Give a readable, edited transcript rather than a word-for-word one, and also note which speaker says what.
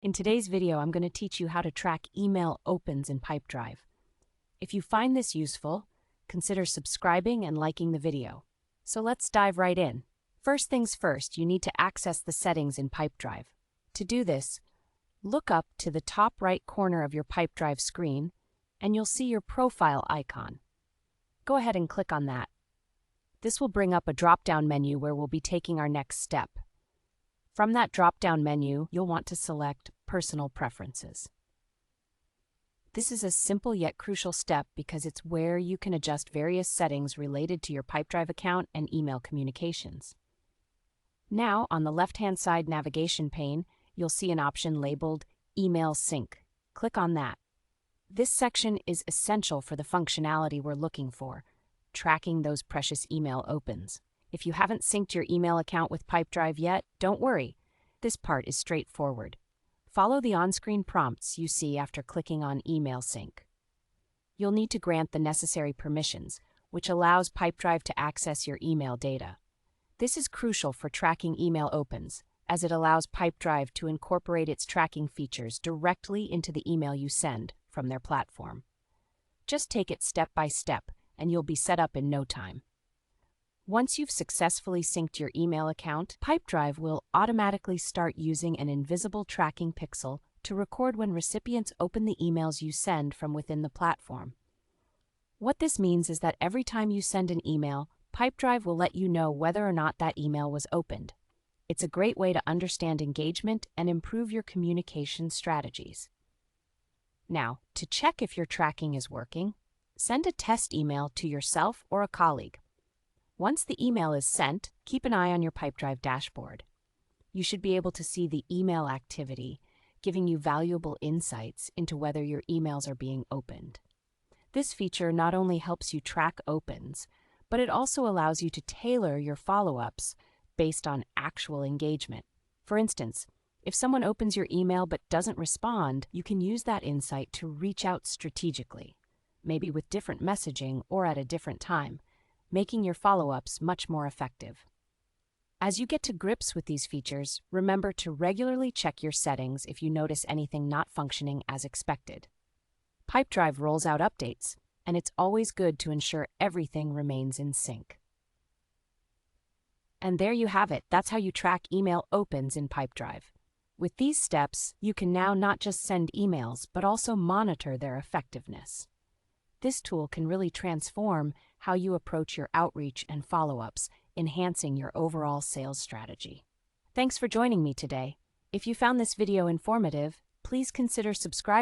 Speaker 1: In today's video, I'm going to teach you how to track email opens in Pipedrive. If you find this useful, consider subscribing and liking the video. So let's dive right in. First things first, you need to access the settings in Pipedrive. To do this, look up to the top right corner of your Pipedrive screen, and you'll see your profile icon. Go ahead and click on that. This will bring up a drop-down menu where we'll be taking our next step. From that drop-down menu, you'll want to select Personal Preferences. This is a simple yet crucial step because it's where you can adjust various settings related to your Pipedrive account and email communications. Now, on the left-hand side navigation pane, you'll see an option labeled Email Sync. Click on that. This section is essential for the functionality we're looking for, tracking those precious email opens. If you haven't synced your email account with Pipedrive yet, don't worry. This part is straightforward. Follow the on-screen prompts you see after clicking on Email Sync. You'll need to grant the necessary permissions, which allows Pipedrive to access your email data. This is crucial for tracking email opens, as it allows Pipedrive to incorporate its tracking features directly into the email you send from their platform. Just take it step by step, and you'll be set up in no time. Once you've successfully synced your email account, Pipedrive will automatically start using an invisible tracking pixel to record when recipients open the emails you send from within the platform. What this means is that every time you send an email, Pipedrive will let you know whether or not that email was opened. It's a great way to understand engagement and improve your communication strategies. Now, to check if your tracking is working, send a test email to yourself or a colleague. Once the email is sent, keep an eye on your Pipedrive dashboard. You should be able to see the email activity, giving you valuable insights into whether your emails are being opened. This feature not only helps you track opens, but it also allows you to tailor your follow-ups based on actual engagement. For instance, if someone opens your email but doesn't respond, you can use that insight to reach out strategically, maybe with different messaging or at a different time, making your follow-ups much more effective. As you get to grips with these features, remember to regularly check your settings if you notice anything not functioning as expected. Pipedrive rolls out updates, and it's always good to ensure everything remains in sync. And there you have it. That's how you track email opens in Pipedrive. With these steps, you can now not just send emails, but also monitor their effectiveness. This tool can really transform how you approach your outreach and follow-ups, enhancing your overall sales strategy. Thanks for joining me today. If you found this video informative, please consider subscribing.